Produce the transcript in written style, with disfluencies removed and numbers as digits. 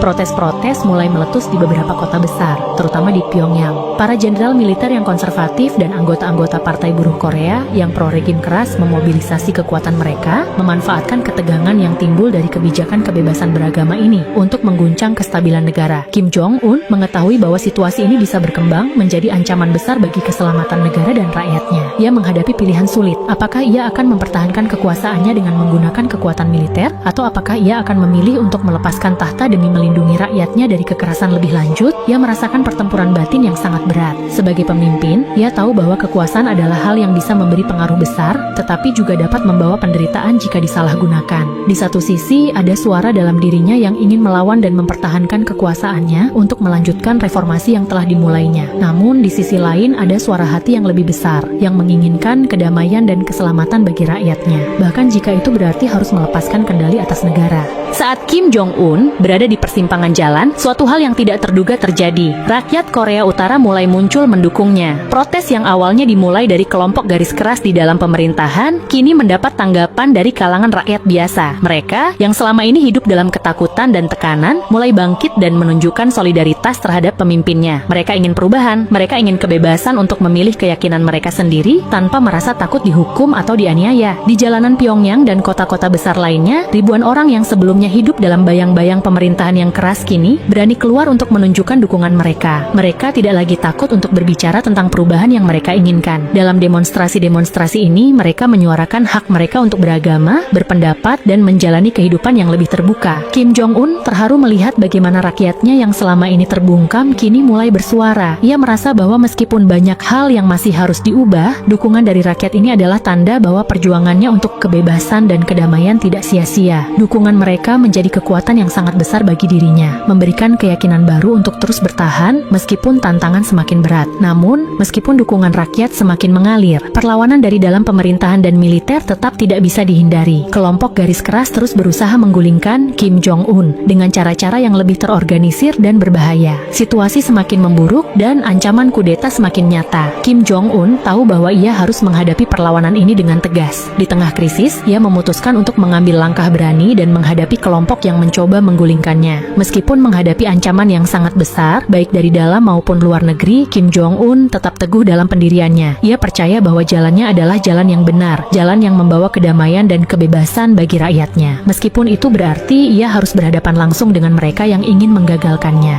protes-protes mulai meletus di beberapa kota besar, terutama di Pyongyang. Para jenderal militer yang konservatif dan anggota-anggota Partai Buruh Korea yang pro-regim keras memobilisasi kekuatan mereka, memanfaatkan ketegangan yang timbul dari kebijakan kebebasan beragama ini untuk mengguncang kestabilan negara. Kim Jong-un mengetahui bahwa situasi ini bisa berkembang menjadi ancaman besar bagi keselamatan negara dan rakyatnya. Ia menghadapi pilihan sulit, apakah ia akan mempertahankan kekuasaannya dengan menggunakan kekuatan militer, atau apakah ia akan memilih untuk melepaskan tahta demi melindungi rakyatnya dari kekerasan lebih lanjut. Ia merasakan pertempuran batin yang sangat berat. Sebagai pemimpin, ia tahu bahwa kekuasaan adalah hal yang bisa memberi pengaruh besar, tetapi juga dapat membawa penderitaan jika disalahgunakan. Di satu sisi, ada suara dalam dirinya yang ingin melawan dan mempertahankan kekuasaannya untuk melanjutkan reformasi yang telah dimulainya. Namun, di sisi lain ada suara hati yang lebih besar, yang menginginkan kedamaian dan keselamatan bagi rakyatnya. Bahkan jika itu berarti harus melepaskan kendali atas negara. Saat Kim Jong-un berada di persimpangan jalan, suatu hal yang tidak terduga terjadi. Rakyat Korea Utara mulai muncul mendukungnya. Protes yang awalnya dimulai dari kelompok garis keras di dalam pemerintahan, kini mendapat tanggapan dari kalangan rakyat biasa. Mereka, yang selama ini hidup dalam ketakutan dan tekanan, mulai bangkit dan menunjukkan solidaritas terhadap pemimpinnya. Mereka ingin perubahan, mereka ingin kebebasan untuk memilih keyakinan mereka sendiri, tanpa merasa takut dihukum atau dianiaya. Di jalanan Pyongyang dan kota-kota besar lainnya, ribuan orang yang sebelumnya hidup dalam bayang-bayang pemerintahan yang keras kini berani keluar untuk menunjukkan dukungan mereka. Mereka tidak lagi takut untuk berbicara tentang perubahan yang mereka inginkan. Dalam demonstrasi-demonstrasi ini, mereka menyuarakan hak mereka untuk beragama, berpendapat, dan menjalani kehidupan yang lebih terbuka. Kim Jong-un terharu melihat bagaimana rakyatnya yang selama ini terbungkam kini mulai bersuara. Ia merasa bahwa meskipun banyak hal yang masih harus diubah, dukungan dari rakyat ini adalah tanda bahwa perjuangannya untuk kebebasan dan kedamaian tidak sia-sia. Dukungan mereka menjadi kekuatan yang sangat besar bagi dirinya, memberikan keyakinan baru untuk terus bertahan meskipun tantangan semakin berat. Namun, meskipun dukungan rakyat semakin mengalir, perlawanan dari dalam pemerintahan dan militer tetap tidak bisa dihindari. Kelompok garis keras terus berusaha menggulingkan Kim Jong-un dengan cara-cara yang lebih terorganisir dan berbahaya. Situasi semakin memburuk dan ancaman kudeta semakin nyata. Kim Jong-un tahu bahwa ia harus menghadapi perlawanan ini dengan tegas. Di tengah krisis, ia memutuskan untuk mengambil langkah berani dan menghadapi kelompok yang mencoba menggulingkannya. Meskipun menghadapi ancaman yang sangat besar, baik dari dalam maupun luar negeri, Kim Jong-un tetap teguh dalam pendiriannya. Ia percaya bahwa jalannya adalah jalan yang benar, jalan yang membawa kedamaian dan kebebasan bagi rakyatnya. Meskipun itu berarti ia harus berhadapan langsung dengan mereka yang ingin menggagalkannya.